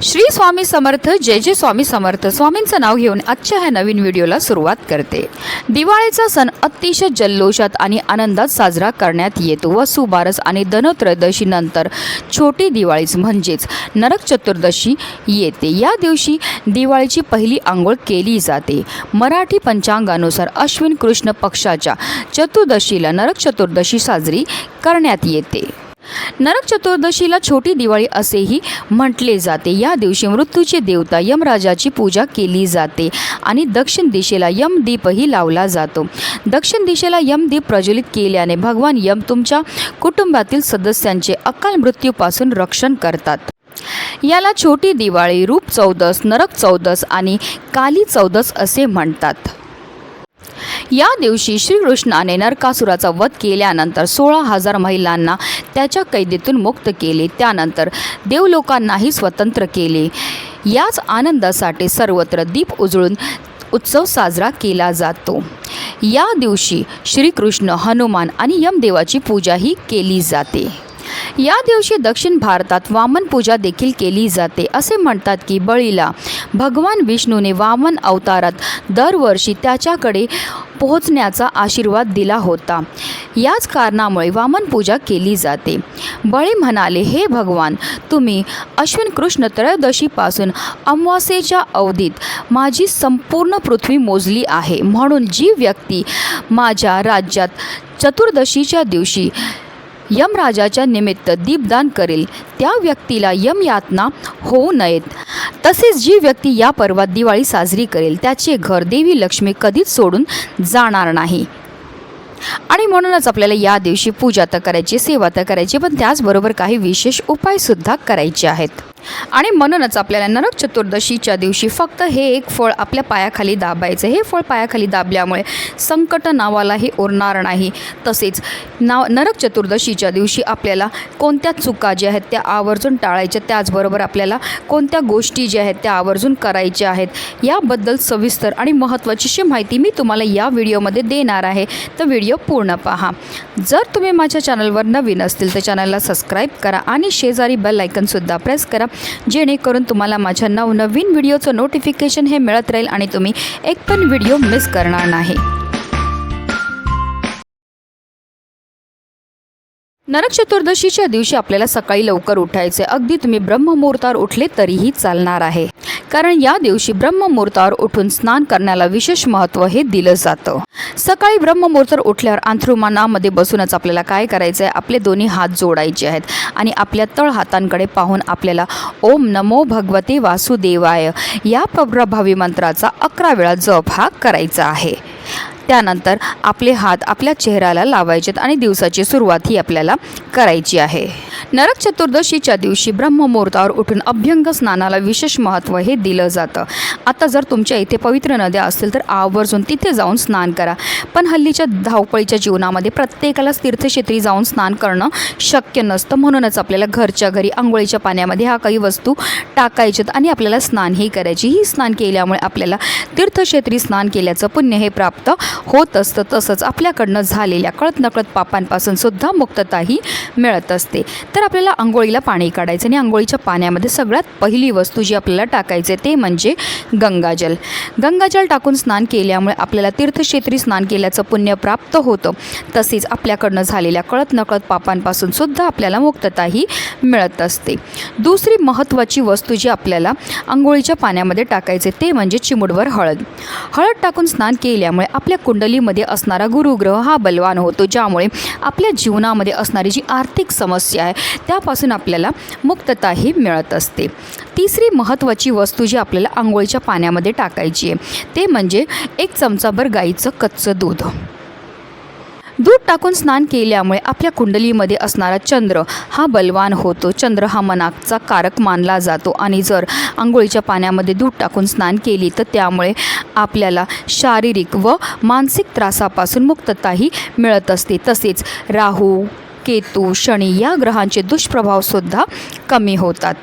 श्री स्वामी समर्थ, जय जय स्वामी समर्थ. स्वामींचं नाव घेऊन आजच्या ह्या नवीन व्हिडिओला सुरुवात करते. दिवाळीचा सण अतिशय जल्लोषात आणि आनंदात साजरा करण्यात येतो. वसुबारस आणि धनत्रयोदशी नंतर छोटी दिवाळीच म्हणजेच नरक चतुर्दशी येते. या दिवशी दिवाळीची पहिली आंघोळ केली जाते. मराठी पंचांगानुसार अश्विन कृष्ण पक्षाच्या चतुर्दशीला नरक चतुर्दशी साजरी करण्यात येते. नरक चतुर्दशीला छोटी दिवाळी असेही म्हटले जाते. या दिवशी मृत्यूचे देवता यमराजाची पूजा केली जाते आणि दक्षिण दिशेला यमदीपही लावला जातो. दक्षिण दिशेला यमदीप प्रज्वलित केल्याने भगवान यम तुमच्या कुटुंबातील सदस्यांचे अकाल मृत्यूपासून रक्षण करतात. याला छोटी दिवाळी, रूप चौदस, नरक चौदस आणि काली चौदस असे म्हणतात. या दिवशी श्रीकृष्णाने नरकासुराचा वध केल्यानंतर 16,000 महिलांना त्याच्या कैदेतून मुक्त केले. त्यानंतर देवलोकांनाही स्वतंत्र केले. याच आनंदासाठी सर्वत्र दीप उजळून उत्सव साजरा केला जातो. या दिवशी श्रीकृष्ण, हनुमान आणि यमदेवाची पूजाही केली जाते. या दिवशी दक्षिण भारतात वामन पूजा देखील केली जाते. असे म्हणतात की बळीला भगवान विष्णूने वामन अवतारात दरवर्षी त्याच्याकडे पोहोचण्याचा आशीर्वाद दिला होता. याच कारणामुळे वामन पूजा केली जाते. बळी म्हणाले, हे भगवान, तुम्ही अश्विन कृष्ण त्रयोदशीपासून अमावास्येच्या अवधीत माझी संपूर्ण पृथ्वी मोजली आहे. म्हणून जी व्यक्ती माझ्या राज्यात चतुर्दशीच्या दिवशी यमराजाच्या निमित्त दीपदान करेल त्या व्यक्तीला यमयातना होऊ नयेत. तसेच जी व्यक्ती या पर्वात दिवाळी साजरी करेल त्याचे घर देवी लक्ष्मी कधीच सोडून जाणार नाही. आणि म्हणूनच आपल्याला या दिवशी पूजा तर करायची, सेवा तर करायची, पण त्याचबरोबर काही विशेष उपायसुद्धा करायचे आहेत. आणि म्हणूनच आपल्याला नरक चतुर्दशीच्या दिवशी फक्त हे एक फळ आपल्या पायाखाली दाबायचं. हे फळ पायाखाली दाबल्यामुळे संकट नावालाही उरणार नाही. तसेच नरक चतुर्दशीच्या दिवशी आपल्याला कोणत्या चुका ज्या आहेत त्या आवर्जून टाळायच्या, त्याचबरोबर आपल्याला कोणत्या गोष्टी ज्या आहेत त्या आवर्जून करायच्या आहेत याबद्दल सविस्तर आणि महत्त्वाची माहिती मी तुम्हाला या व्हिडिओमध्ये देणार आहे. तर व्हिडिओ पूर्ण पहा. जर तुम्ही माझ्या चॅनलवर नवीन असतील तर चॅनलला सबस्क्राईब करा आणि शेजारी बेल आयकॉनसुद्धा प्रेस करा, जेणेकरून तुम्हाला माझ्या नवनवीन व्हिडिओचं नोटिफिकेशन हे मिळत राहील आणि तुम्ही एक पण व्हिडिओ मिस करणार नाही. नरक चतुर्दशीच्या दिवशी आपल्याला सकाळी लवकर उठायचे. अगदी तुम्ही ब्रह्ममुहूर्तावर उठले तरीही चालणार आहे, कारण या दिवशी ब्रह्ममुहूर्तावर उठून स्नान करण्याला विशेष महत्त्व हे दिलं जातं. सकाळी ब्रह्ममुहूर्तावर उठल्यावर अंथरुणामध्ये बसूनच आपल्याला काय करायचं आहे, आपले दोन्ही हात जोडायचे आहेत आणि आपल्या तळ हातांकडे पाहून आपल्याला ओम नमो भगवते वासुदेवाय या प्रभावी मंत्राचा 11 वेळा जप हा करायचा आहे. त्यानंतर आपले हात आपल्या चेहऱ्याला लावायचेत आणि दिवसाची सुरुवात ही आपल्याला करायची आहे. नरक चतुर्दशीच्या दिवशी ब्रह्ममुहूर्तावर उठून अभ्यंग स्नानाला विशेष महत्त्व हे दिलं जातं. आता जर तुमच्या इथे पवित्र नद्या असतील तर आवर्जून तिथे जाऊन स्नान करा. पण हल्लीच्या धावपळीच्या जीवनामध्ये प्रत्येकालाच तीर्थक्षेत्री जाऊन स्नान करणं शक्य नसतं. म्हणूनच आपल्याला घरच्या घरी आंघोळीच्या पाण्यामध्ये ह्या काही वस्तू टाकायच्यात आणि आपल्याला स्नानही करायची. ही स्नान केल्यामुळे आपल्याला तीर्थक्षेत्री स्नान केल्याचं पुण्य हे प्राप्त होत असतं. तसंच आपल्याकडनं झालेल्या कळत नकळत पापांपासून सुद्धा मुक्तताही मिळत असते. तर आपल्याला आंघोळीला पाणी काढायचं आणि आंघोळीच्या पाण्यामध्ये सगळ्यात पहिली वस्तू जी आपल्याला टाकायचे ते म्हणजे गंगाजल. गंगाजल टाकून स्नान केल्यामुळे आपल्याला तीर्थक्षेत्री स्नान केल्याचं पुण्य प्राप्त होतं. तसेच आपल्याकडनं झालेल्या कळत नकळत पापांपासून सुद्धा आपल्याला मुक्तताही मिळत असते. दुसरी महत्त्वाची वस्तू जी आपल्याला आंघोळीच्या पाण्यामध्ये टाकायचे ते म्हणजे चिमूटभर हळद. हळद टाकून स्नान केल्यामुळे आपल्या कुंडलीमध्ये असणारा गुरुग्रह हा बलवान होतो, ज्यामुळे आपल्या जीवनामध्ये असणारी जी आर्थिक समस्या आहे त्यापासून आपल्याला मुक्तताही मिळत असते. तिसरी महत्त्वाची वस्तू जी आपल्याला आंघोळीच्या पाण्यामध्ये टाकायची आहे ते म्हणजे 1 चमचाभर गाईचं कच्चं दूध. दूध टाकून स्नान केल्यामुळे आपल्या कुंडलीमध्ये असणारा चंद्र हा बलवान होतो. चंद्र हा मनाचा कारक मानला जातो आणि जर आंघोळीच्या पाण्यामध्ये दूध टाकून स्नान केली तर त्यामुळे आपल्याला शारीरिक व मानसिक त्रासापासून मुक्तताही मिळत असते. तसेच राहू, केतू, शनी या ग्रहांचे दुष्प्रभावसुद्धा कमी होतात.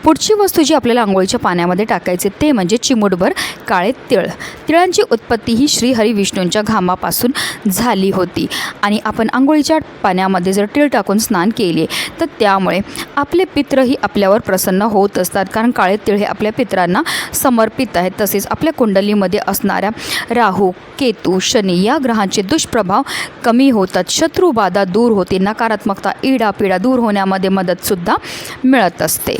पुढची वस्तू जी आपल्याला आंघोळीच्या पाण्यामध्ये टाकायचे ते म्हणजे चिमूटभर काळे तीळ. तिळांची उत्पत्ती ही श्री हरी विष्णूंच्या घामापासून झाली होती आणि आपण आंघोळीच्या पाण्यामध्ये जर तीळ टाकून स्नान केले तर त्यामुळे आपले पित्रही आपल्यावर प्रसन्न होत असतात, कारण काळे तीळ हे आपल्या पित्रांना समर्पित आहेत. तसेच आपल्या कुंडलीमध्ये असणाऱ्या राहू, केतू, शनी या ग्रहांचे दुष्प्रभाव कमी होतात, शत्रुबाधा दूर होते, नकारात्मकता, इडापिडा दूर होण्यामध्ये मदतसुद्धा मिळत असते.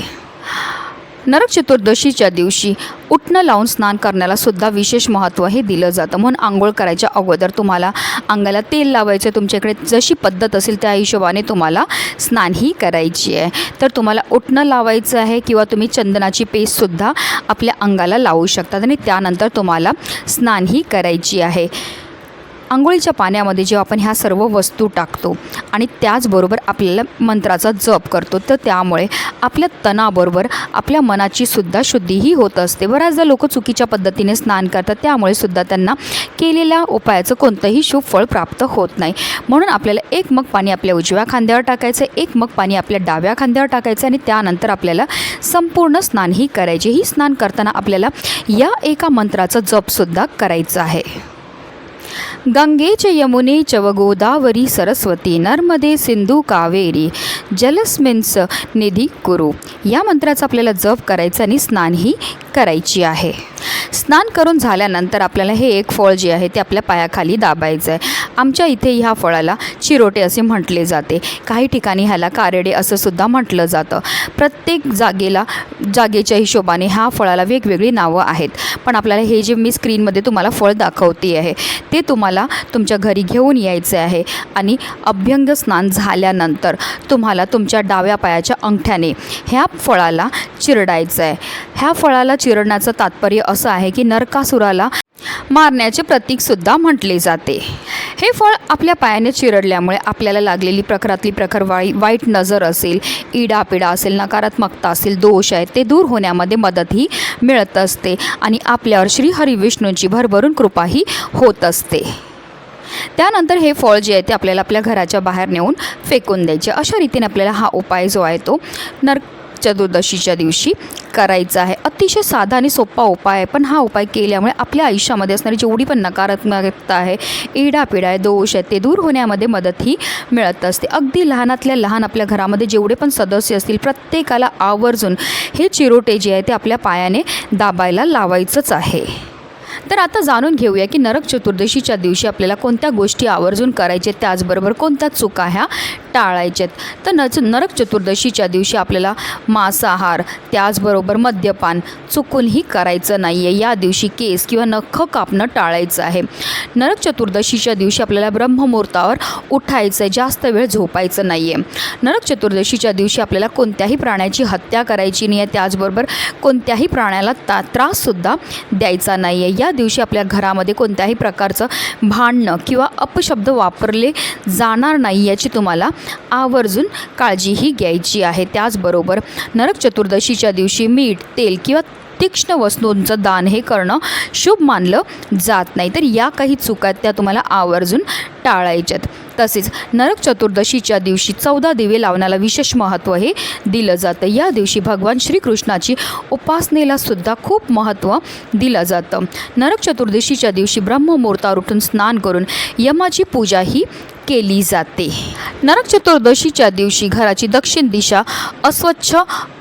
नरक चतुर्दशीच्या दिवशी उटणं लावून स्नान करण्याला सुद्धा विशेष महत्त्व हे दिलं जातं. म्हणून आंघोळ करायच्या अगोदर तुम्हाला अंगाला तेल लावायचं, तुमच्याकडे जशी पद्धत असेल त्या हिशोबाने तुम्हाला स्नानही करायची आहे. तर तुम्हाला उटणं लावायचं आहे किंवा तुम्ही चंदनाची पेस्टसुद्धा आपल्या अंगाला लावू शकतात आणि त्यानंतर तुम्हाला स्नानही करायची आहे. आंघोळीच्या पाण्यामध्ये जेव्हा आपण ह्या सर्व वस्तू टाकतो आणि त्याचबरोबर आपल्याला मंत्राचा जप करतो तर त्यामुळे आपल्या तणाबरोबर आपल्या मनाची सुद्धा शुद्धीही होत असते. बऱ्याचदा लोक चुकीच्या पद्धतीने स्नान करतात, त्यामुळे सुद्धा त्यांना केलेल्या उपायाचं कोणतंही शुभ फळ प्राप्त होत नाही. म्हणून आपल्याला एक मग पाणी आपल्या उजव्या खांद्यावर टाकायचं, एक मग पाणी आपल्या डाव्या खांद्यावर टाकायचं आणि त्यानंतर आपल्याला संपूर्ण स्नानही करायचे. ही स्नान करताना आपल्याला या एका मंत्राचा जपसुद्धा करायचा आहे. गंगे च यमुने चव गोदावरी सरस्वती नर्मदे सिंधू कावेरी जलस्मिन्स निधी कुरु. या मंत्राचा आपल्याला जप करायचा आणि स्नानही करायची आहे. स्नान करून झाल्यानंतर आपल्याला हे एक फळ जे आहे ते आपल्या पायाखाली दाबायचं आहे. आमच्या इथे ह्या फळाला चिरोटे असे म्हटले जाते, काही ठिकाणी ह्याला कारेडे असं सुद्धा म्हटलं जातं. प्रत्येक जागेच्या हिशोबाने ह्या फळाला वेगवेगळी नावं आहेत. पण आपल्याला हे जे मी स्क्रीनमध्ये तुम्हाला फळ दाखवते आहे ते तुम्हाला तुमच्या घरी घेऊन यायचे आहे आणि अभ्यंग स्नान झाल्यानंतर तुम्हाला तुमच्या डाव्या पायाच्या अंगठ्याने ह्या फळाला चिरडायचं आहे. ह्या फळाला चिरडण्याचं तात्पर्य असं आहे की नरकासुराला मारण्याचे प्रतीकसुद्धा म्हटले जाते. हे फळ आपल्या पायाने चिरडल्यामुळे आपल्याला लागलेली प्रखरातली प्रखर वाईट नजर असेल, इडापिडा असेल, नकारात्मकता असेल, दोष आहेत ते दूर होण्यामध्ये मदतही मिळत असते आणि आपल्यावर श्री हरी विष्णूंची भरभरून कृपाही होत असते. त्यानंतर हे फळ जे आहे ते आपल्याला आपल्या घराच्या बाहेर नेऊन फेकून द्यायचे. अशा रीतीने आपल्याला हा उपाय जो आहे तो नरक चतुर्दशीच्या दिवशी करायचा आहे. अतिशय साधा आणि सोपा उपाय आहे, पण हा उपाय केल्यामुळे आपल्या आयुष्यामध्ये असणारी जेवढी पण नकारात्मकता आहे, इडापिडा आहे, दोष आहे ते दूर होण्यामध्ये मदतही मिळत असते. अगदी लहानातल्या लहान आपल्या घरामध्ये जेवढे पण सदस्य असतील प्रत्येकाला आवर्जून हे चिरोटे जे आहे ते आपल्या पायाने दाबायला लावायचंच आहे. तर आता जाणून घेऊया की नरक चतुर्दशीच्या दिवशी आपल्याला कोणत्या गोष्टी आवर्जून करायच्या, त्याचबरोबर कोणत्या चुका ह्या टाळायच्यात. तर नरक चतुर्दशीच्या दिवशी आपल्याला मांसाहार त्याचबरोबर मद्यपान चुकूनही करायचं नाही आहे. या दिवशी केस किंवा नख कापणं टाळायचं आहे. नरक चतुर्दशीच्या दिवशी आपल्याला ब्रह्ममुहूर्तावर उठायचं आहे, जास्त वेळ झोपायचं नाही आहे. नरक चतुर्दशीच्या दिवशी आपल्याला कोणत्याही प्राण्याची हत्या करायची नाही आहे, त्याचबरोबर कोणत्याही प्राण्याला त्राससुद्धा द्यायचा नाही आहे. या दिवशी आपल्या घरामध्ये कोणत्याही प्रकारचं भांडणं किंवा अपशब्द वापरले जाणार नाही याची तुम्हाला आवर्जून काळजीही घ्यायची आहे. त्याचबरोबर नरक चतुर्दशीच्या दिवशी मीठ, तेल किंवा तीक्ष्ण वस्तूंचं दान हे करणं शुभ मानलं जात नाही. तर या काही चुका त्या तुम्हाला आवर्जून टाळायच्यात. तसेच नरक चतुर्दशीच्या दिवशी 14 दिवे लावण्याला विशेष महत्त्व हे दिलं जातं. या दिवशी भगवान श्रीकृष्णाची उपासनेला सुद्धा खूप महत्त्व दिलं जातं. नरक चतुर्दशीच्या दिवशी ब्रह्ममुहूर्तावर उठून स्नान करून यमाची पूजाही केली जाते. नरक चतुर्दशीच्या दिवशी घराची दक्षिण दिशा अस्वच्छ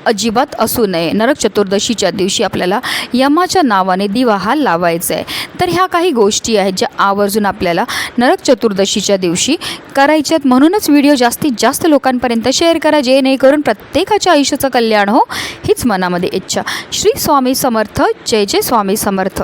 अजिबात असू नये. नरक चतुर्दशीच्या दिवशी आपल्याला यमाच्या नावाने दिवा हा लावायचा आहे. तर ह्या काही गोष्टी आहेत ज्या आवर्जून आपल्याला नरक चतुर्दशीच्या दिवशी करायच्यात. म्हणूनच व्हिडिओ जास्तीत जास्त लोकांपर्यंत शेअर करा, जेणेकरून प्रत्येकाच्या आयुष्याचं कल्याण हो हीच मनामध्ये इच्छा. श्री स्वामी समर्थ. जय जय स्वामी समर्थ.